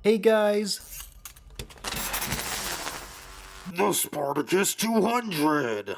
Hey guys! The Spartacus 200!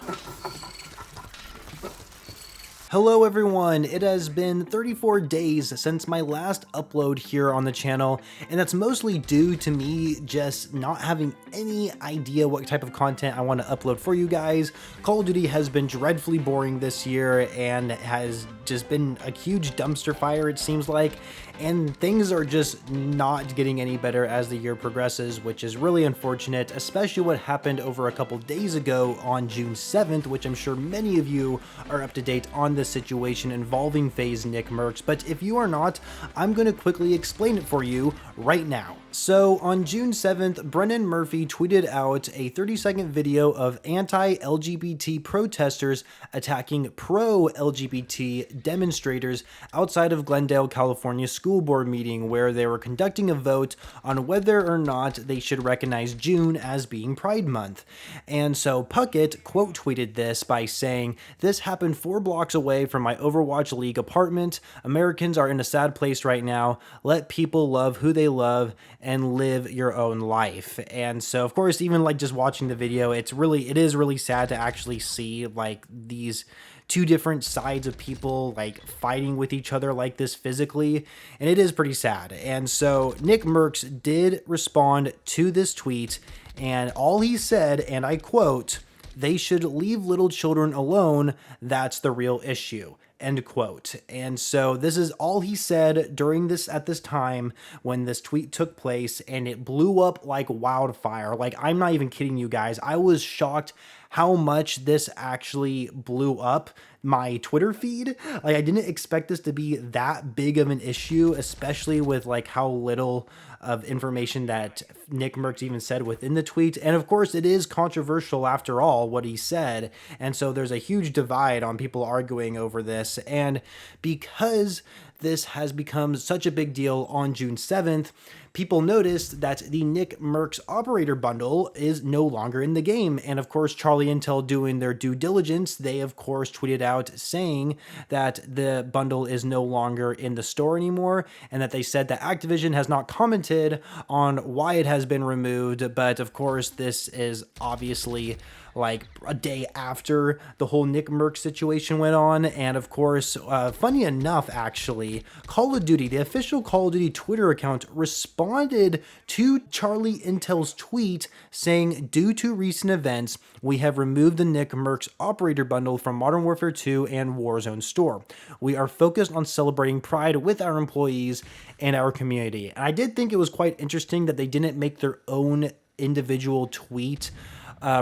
Hello everyone! It has been 34 days since my last upload here on the channel, and that's mostly due to me just not having any idea what type of content I want to upload for you guys. Call of Duty has been dreadfully boring this year and has just been a huge dumpster fire, it seems like, and things are just not getting any better as the year progresses, which is really unfortunate, especially what happened over a couple days ago on June 7th, which I'm sure many of you are up to date on this situation involving FaZe Nick Merks, but if you are not, I'm going to quickly explain it for you right now. So on June 7th, Brennan Murphy tweeted out a 30-second video of anti-LGBT protesters attacking pro-LGBT demonstrators outside of Glendale, California school board meeting where they were conducting a vote on whether or not they should recognize June as being Pride Month. And so Puckett quote tweeted this by saying, "This happened 4 blocks away from my Overwatch League apartment. Americans are in a sad place right now. Let people love who they love and live your own life." And so of course, even like just watching the video, it is really sad to actually see like these two different sides of people like fighting with each other like this physically, and it is pretty sad. And so Nick Merks did respond to this tweet, and all he said, and I quote, "They should leave little children alone. That's the real issue." End quote. And so this is all he said at this time when this tweet took place, and it blew up like wildfire. Like, I'm not even kidding you guys. I was shocked how much this actually blew up my Twitter feed. Like, I didn't expect this to be that big of an issue, especially with like how little of information that Nick Merks even said within the tweet. And of course, it is controversial after all what he said. And so there's a huge divide on people arguing over this. And because this has become such a big deal on June 7th, people noticed that the Nick Merks operator bundle is no longer in the game. And of course, Charlie Intel doing their due diligence, they of course tweeted out saying that the bundle is no longer in the store anymore, and that they said that Activision has not commented on why it has been removed. But of course, this is obviously like a day after the whole Nick Merck situation went on. And of course, funny enough, actually, Call of Duty, the official Call of Duty Twitter account, responded to Charlie Intel's tweet saying, "Due to recent events, we have removed the Nick Mercs operator bundle from Modern Warfare 2 and Warzone store. We are focused on celebrating Pride with our employees and our community." And I did think it was quite interesting that they didn't make their own individual tweet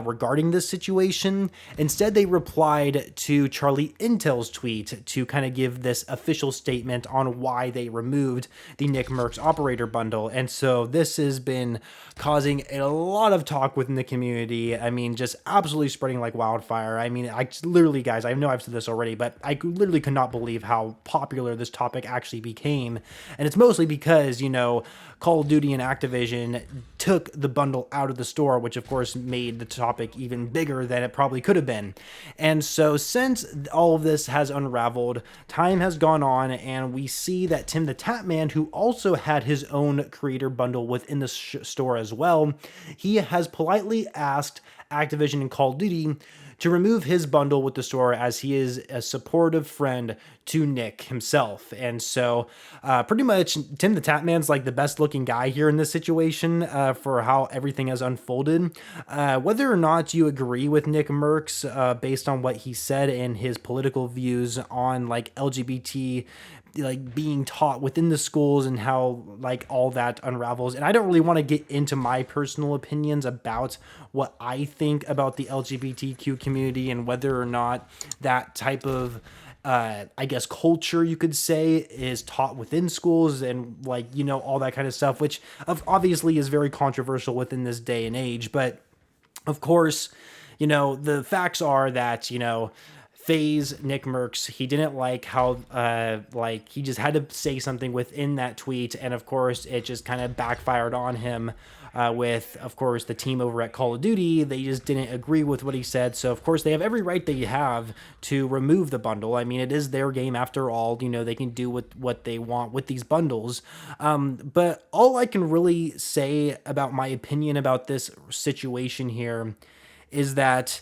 regarding this situation. Instead, they replied to Charlie Intel's tweet to kind of give this official statement on why they removed the Nick Mercs operator bundle. And so this has been causing a lot of talk within the community. I mean, just absolutely spreading like wildfire. I mean, I literally, guys, I know I've said this already, but I literally could not believe how popular this topic actually became. And it's mostly because, you know, Call of Duty and Activision took the bundle out of the store, which of course made the topic even bigger than it probably could have been. And so since all of this has unraveled, time has gone on, and we see that Tim the Tatman, who also had his own creator bundle within the store as well, he has politely asked Activision and Call of Duty to remove his bundle with the store, as he is a supportive friend to Nick himself. And so pretty much Tim the Tatman's like the best looking guy here in this situation for how everything has unfolded. Whether or not you agree with Nick Merks based on what he said and his political views on like LGBT like being taught within the schools and how like all that unravels. And I don't really want to get into my personal opinions about what I think about the LGBTQ community and whether or not that type of I guess culture, you could say, is taught within schools and like, you know, all that kind of stuff, which obviously is very controversial within this day and age. But of course, you know, the facts are that, you know, FaZe Nick Merks, he didn't like how like he just had to say something within that tweet, and of course it just kind of backfired on him with, of course, the team over at Call of Duty. They just didn't agree with what he said. So, of course, they have every right they have to remove the bundle. I mean, it is their game after all. You know, they can do what they want with these bundles. But all I can really say about my opinion about this situation here is that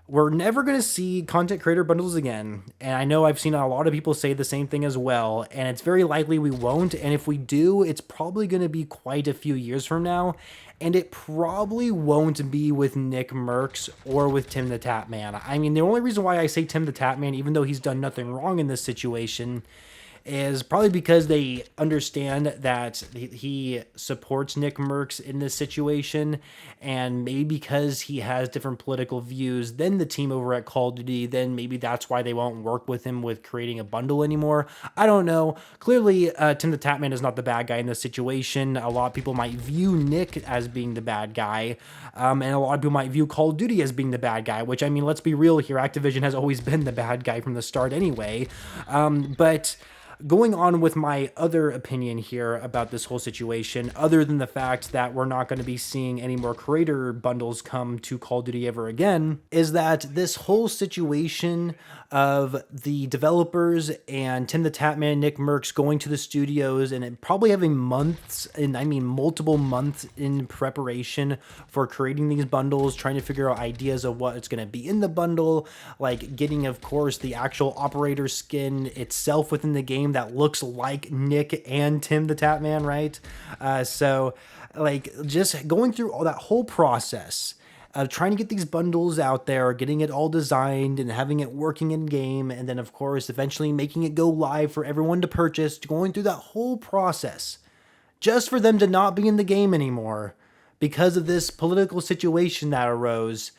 we're never going to see content creator bundles again. And I know I've seen a lot of people say the same thing as well. And it's very likely we won't. And if we do, it's probably going to be quite a few years from now. And it probably won't be with Nick Merks or with Tim the Tatman. I mean, the only reason why I say Tim the Tatman, even though he's done nothing wrong in this situation, is probably because they understand that he supports Nick Merks in this situation, and maybe because he has different political views than the team over at Call of Duty, then maybe that's why they won't work with him with creating a bundle anymore. I don't know. Clearly, Tim the Tatman is not the bad guy in this situation. A lot of people might view Nick as being the bad guy, and a lot of people might view Call of Duty as being the bad guy, which, I mean, let's be real here, Activision has always been the bad guy from the start anyway. But going on with my other opinion here about this whole situation, other than the fact that we're not going to be seeing any more creator bundles come to Call of Duty ever again, is that this whole situation of the developers and Tim the Tatman, Nick Merks going to the studios and probably having months, and I mean multiple months in preparation for creating these bundles, trying to figure out ideas of what it's going to be in the bundle, like getting, of course, the actual operator skin itself within the game that looks like Nick and Tim the Tatman, right? So like just going through all that whole process of trying to get these bundles out there, getting it all designed and having it working in game, and then of course eventually making it go live for everyone to purchase, going through that whole process just for them to not be in the game anymore because of this political situation that arose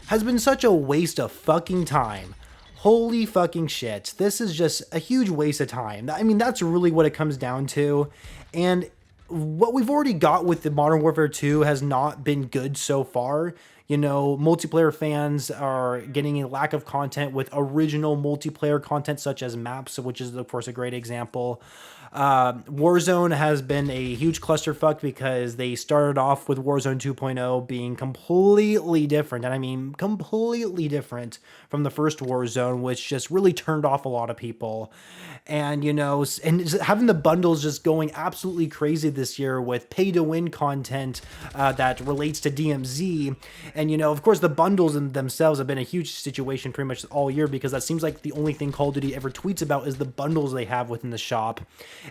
has been such a waste of fucking time. Holy fucking shit. This is just a huge waste of time. I mean, that's really what it comes down to. And what we've already got with the Modern Warfare 2 has not been good so far. You know, multiplayer fans are getting a lack of content with original multiplayer content such as maps, which is, of course, a great example. Warzone has been a huge clusterfuck because they started off with Warzone 2.0 being completely different, and I mean completely different from the first Warzone, which just really turned off a lot of people. And, you know, and having the bundles just going absolutely crazy this year with pay-to-win content that relates to DMZ. And, you know, of course, the bundles themselves have been a huge situation pretty much all year because that seems like the only thing Call of Duty ever tweets about is the bundles they have within the shop.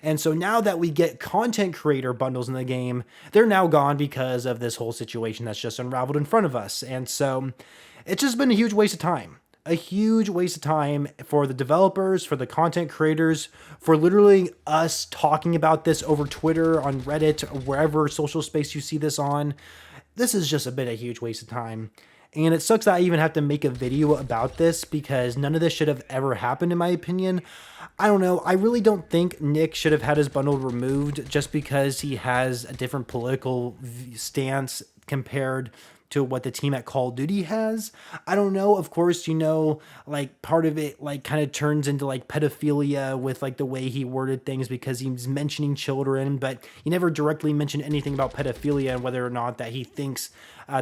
And so now that we get content creator bundles in the game, they're now gone because of this whole situation that's just unraveled in front of us. And so it's just been a huge waste of time. A huge waste of time for the developers, for the content creators, for literally us talking about this over Twitter, on Reddit, or wherever social space you see this on. This is just a huge waste of time. And it sucks that I even have to make a video about this because none of this should have ever happened in my opinion. I don't know. I really don't think Nick should have had his bundle removed just because he has a different political stance compared to what the team at Call of Duty has. I don't know. Of course, you know, like part of it like kind of turns into like pedophilia with like the way he worded things because he's mentioning children, but he never directly mentioned anything about pedophilia and whether or not that he thinks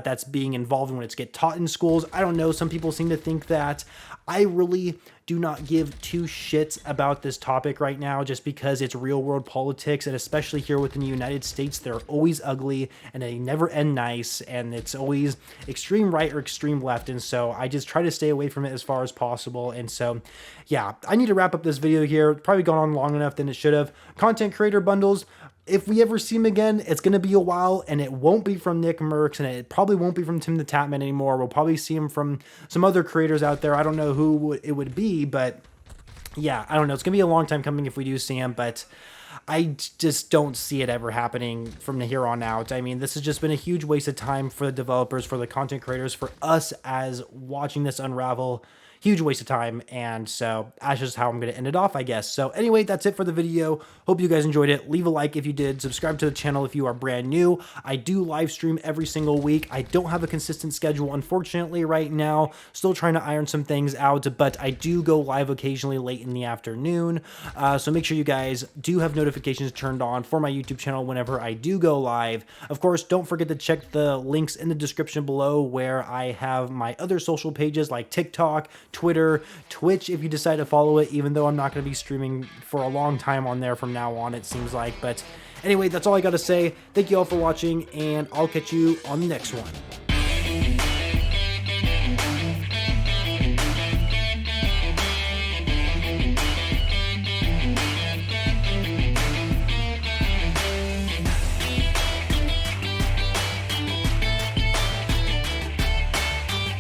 that's being involved when it's get taught in schools. I don't know. Some people seem to think that. I really do not give two shits about this topic right now just because it's real world politics, and especially here within the United States, they're always ugly and they never end nice, and it's always extreme right or extreme left, and so I just try to stay away from it as far as possible. And so yeah, I need to wrap up this video here. It's probably gone on long enough than it should have. Content creator bundles, if we ever see him again, it's going to be a while, and it won't be from Nick Merks, and it probably won't be from Tim the Tatman anymore. We'll probably see him from some other creators out there. I don't know who it would be, but yeah, I don't know. It's going to be a long time coming if we do see him, but I just don't see it ever happening from here on out. I mean, this has just been a huge waste of time for the developers, for the content creators, for us as watching this unravel. Huge waste of time, and so that's just how I'm going to end it off, I guess. So anyway, that's it for the video. Hope you guys enjoyed it. Leave a like if you did. Subscribe to the channel if you are brand new. I do live stream every single week. I don't have a consistent schedule, unfortunately, right now. Still trying to iron some things out, but I do go live occasionally late in the afternoon. So make sure you guys do have notifications notifications turned on for my YouTube channel whenever I do go live. Of course, don't forget to check the links in the description below where I have my other social pages like TikTok, Twitter, Twitch if you decide to follow it, even though I'm not going to be streaming for a long time on there from now on, it seems like. But anyway, that's all I got to say. Thank you all for watching, and I'll catch you on the next one.